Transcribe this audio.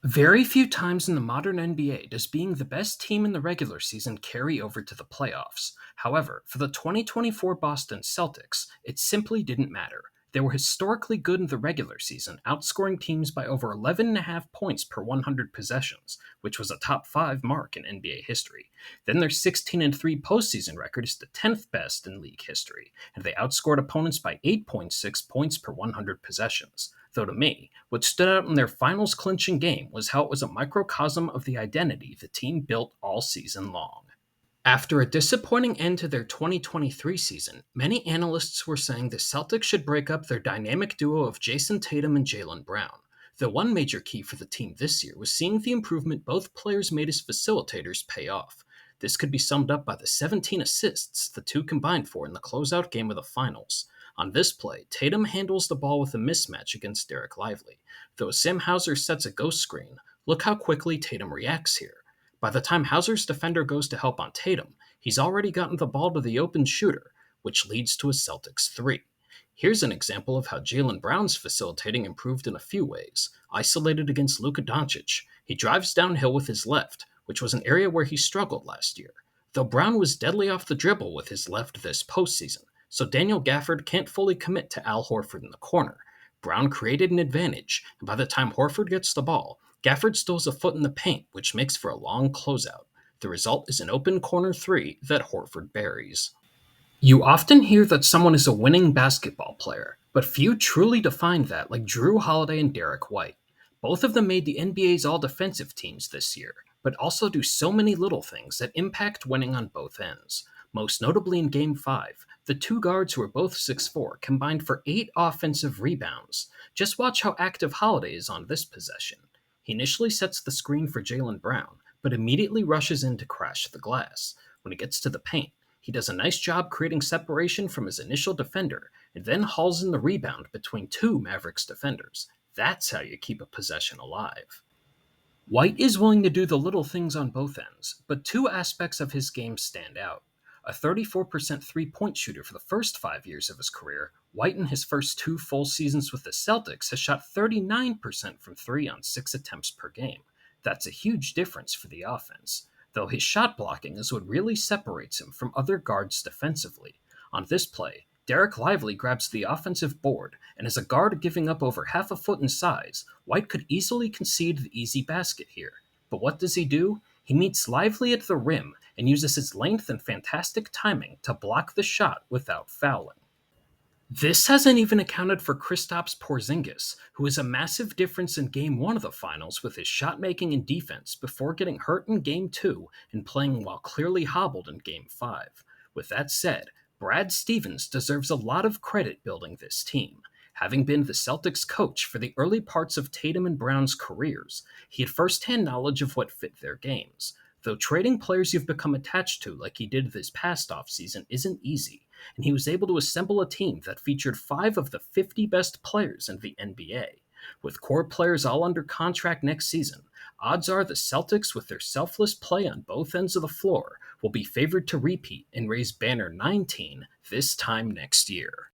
Very few times in the modern NBA does being the best team in the regular season carry over to the playoffs. However, for the 2024 Boston Celtics, it simply didn't matter. They were historically good in the regular season, outscoring teams by over 11.5 points per 100 possessions, which was a top 5 mark in NBA history. Then their 16-3 postseason record is the 10th best in league history, and they outscored opponents by 8.6 points per 100 possessions. Though to me, what stood out in their finals clinching game was how it was a microcosm of the identity the team built all season long. After a disappointing end to their 2023 season, many analysts were saying the Celtics should break up their dynamic duo of Jayson Tatum and Jaylen Brown. The one major key for the team this year was seeing the improvement both players made as facilitators pay off. This could be summed up by the 17 assists the two combined for in the closeout game of the finals. On this play, Tatum handles the ball with a mismatch against Derek Lively. Though Sam Hauser sets a ghost screen, look how quickly Tatum reacts here. By the time Hauser's defender goes to help on Tatum, he's already gotten the ball to the open shooter, which leads to a Celtics 3. Here's an example of how Jaylen Brown's facilitating improved in a few ways. Isolated against Luka Doncic, he drives downhill with his left, which was an area where he struggled last year. Though Brown was deadly off the dribble with his left this postseason, so Daniel Gafford can't fully commit to Al Horford in the corner. Brown created an advantage, and by the time Horford gets the ball, Gafford still has a foot in the paint, which makes for a long closeout. The result is an open corner 3 that Horford buries. You often hear that someone is a winning basketball player, but few truly define that like Drew Holiday and Derek White. Both of them made the NBA's all-defensive teams this year, but also do so many little things that impact winning on both ends. Most notably in Game 5, the two guards who are both 6'4 combined for 8 offensive rebounds. Just watch how active Holiday is on this possession. He initially sets the screen for Jaylen Brown, but immediately rushes in to crash the glass. When he gets to the paint, he does a nice job creating separation from his initial defender, and then hauls in the rebound between two Mavericks defenders. That's how you keep a possession alive. White is willing to do the little things on both ends, but two aspects of his game stand out. A 34% three-point shooter for the first 5 years of his career, White in his first 2 full seasons with the Celtics has shot 39% from 3 on 6 attempts per game. That's a huge difference for the offense, though his shot blocking is what really separates him from other guards defensively. On this play, Derek Lively grabs the offensive board, and as a guard giving up over half a foot in size, White could easily concede the easy basket here. But what does he do? He meets Lively at the rim and uses his length and fantastic timing to block the shot without fouling. This hasn't even accounted for Kristaps Porzingis, who is a massive difference in Game 1 of the finals with his shot making and defense before getting hurt in Game 2 and playing while clearly hobbled in Game 5. With that said, Brad Stevens deserves a lot of credit building this team. Having been the Celtics coach for the early parts of Tatum and Brown's careers, he had firsthand knowledge of what fit their games. Though trading players you've become attached to like he did this past offseason isn't easy, and he was able to assemble a team that featured 5 of the 50 best players in the NBA. With core players all under contract next season, odds are the Celtics, with their selfless play on both ends of the floor, will be favored to repeat and raise banner 19 this time next year.